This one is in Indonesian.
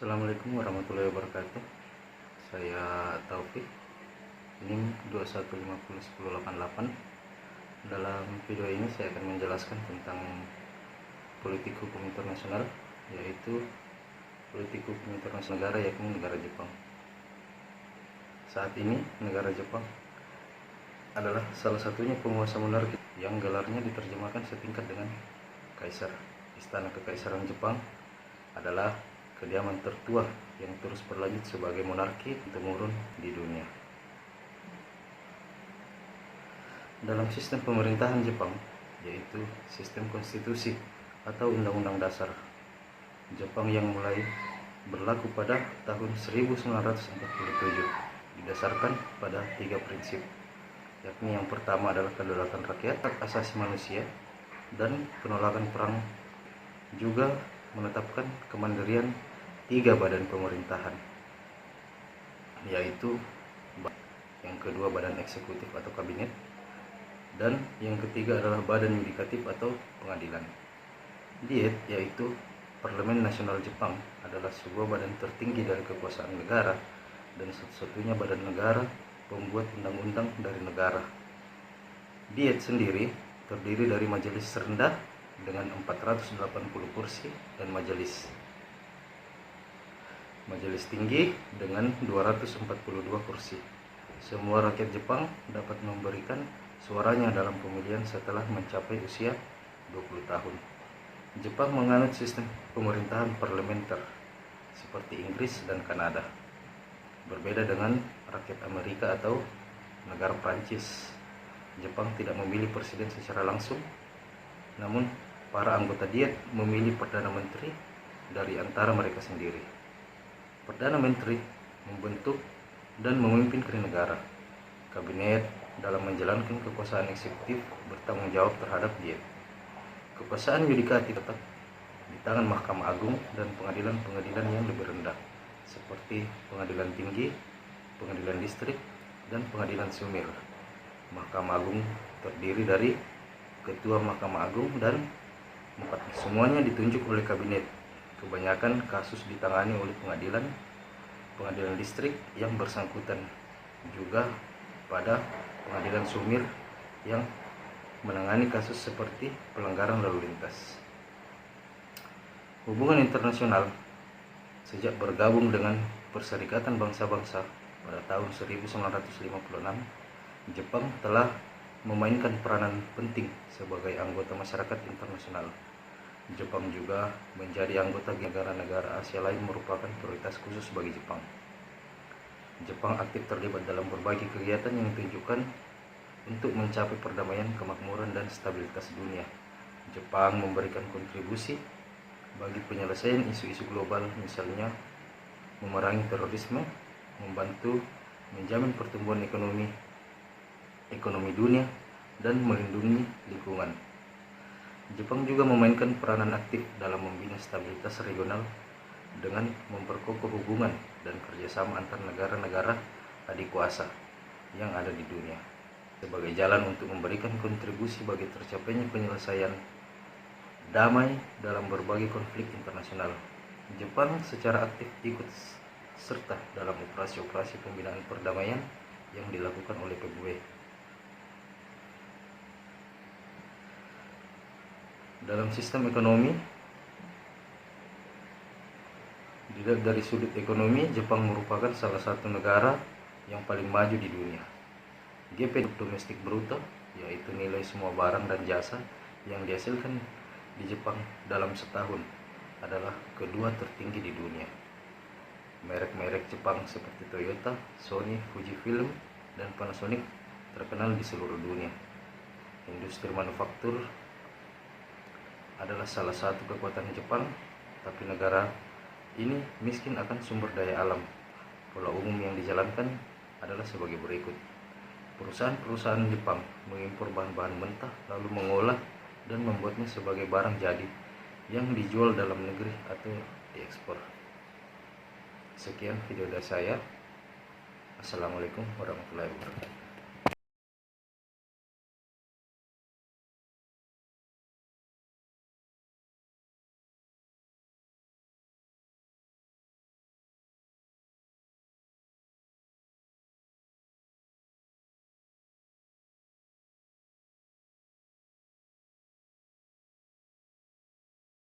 Assalamualaikum warahmatullahi wabarakatuh. Saya Taufik, NIM 21501088. Dalam video ini saya akan menjelaskan tentang politik hukum internasional, yaitu politik hukum internasional negara, yakni negara Jepang. Saat ini negara Jepang adalah salah satunya penguasa monarki yang gelarnya diterjemahkan setingkat dengan kaisar. Istana Kekaisaran Jepang adalah kediaman tertua yang terus berlanjut sebagai monarki temurun di dunia. Dalam sistem pemerintahan Jepang, yaitu sistem konstitusi atau undang-undang dasar Jepang yang mulai berlaku pada tahun 1947, didasarkan pada 3 prinsip, yakni yang pertama adalah kedaulatan rakyat, hak asasi manusia, dan penolakan perang. Juga menetapkan kemandirian 3 badan pemerintahan, yaitu yang kedua badan eksekutif atau kabinet, dan yang ketiga adalah badan yudikatif atau pengadilan. Diet, yaitu Parlemen Nasional Jepang, adalah sebuah badan tertinggi dari kekuasaan negara dan satu-satunya badan negara pembuat undang-undang dari negara. Diet sendiri terdiri dari majelis rendah dengan 480 kursi dan majelis tinggi dengan 242 kursi. Semua rakyat Jepang dapat memberikan suaranya dalam pemilihan setelah mencapai usia 20 tahun. Jepang menganut sistem pemerintahan parlementer seperti Inggris dan Kanada. Berbeda dengan rakyat Amerika atau negara Prancis, Jepang tidak memilih presiden secara langsung, namun para anggota Diet memilih Perdana Menteri dari antara mereka sendiri. Perdana Menteri membentuk dan memimpin negara. Kabinet dalam menjalankan kekuasaan eksekutif bertanggung jawab terhadap Diet. Kekuasaan yudikatif tetap di tangan Mahkamah Agung dan pengadilan-pengadilan yang lebih rendah, seperti Pengadilan Tinggi, Pengadilan Distrik, dan Pengadilan Sumir. Mahkamah Agung terdiri dari Ketua Mahkamah Agung dan 4. Semuanya ditunjuk oleh kabinet. Kebanyakan kasus ditangani oleh pengadilan distrik yang bersangkutan, juga pada Pengadilan Sumir yang menangani kasus seperti pelanggaran lalu lintas. Hubungan internasional. Sejak bergabung dengan Perserikatan Bangsa-Bangsa pada tahun 1956, Jepang telah memainkan peranan penting sebagai anggota masyarakat internasional. Jepang juga menjadi anggota negara-negara Asia lain merupakan prioritas khusus bagi Jepang. Jepang aktif terlibat dalam berbagai kegiatan yang ditujukan untuk mencapai perdamaian, kemakmuran, dan stabilitas dunia. Jepang memberikan kontribusi bagi penyelesaian isu-isu global, misalnya memerangi terorisme, membantu menjamin pertumbuhan ekonomi dunia, dan melindungi lingkungan. Jepang juga memainkan peranan aktif dalam membina stabilitas regional dengan memperkokoh hubungan dan kerjasama antar negara-negara adikuasa yang ada di dunia, sebagai jalan untuk memberikan kontribusi bagi tercapainya penyelesaian damai dalam berbagai konflik internasional. Jepang secara aktif ikut serta dalam operasi-operasi pembinaan perdamaian yang dilakukan oleh PBB. Dalam sistem ekonomi, dilihat dari sudut ekonomi, Jepang merupakan salah satu negara yang paling maju di dunia. GP domestik bruto, yaitu nilai semua barang dan jasa yang dihasilkan di Jepang dalam setahun, adalah kedua tertinggi di dunia. Merek-merek Jepang seperti Toyota, Sony, Fujifilm, dan Panasonic terkenal di seluruh dunia. Industri manufaktur adalah salah satu kekuatan Jepang, tapi negara ini miskin akan sumber daya alam. Pola umum yang dijalankan adalah sebagai berikut. Perusahaan-perusahaan Jepang mengimpor bahan-bahan mentah, lalu mengolah dan membuatnya sebagai barang jadi yang dijual dalam negeri atau diekspor. Sekian video dari saya. Assalamualaikum warahmatullahi wabarakatuh.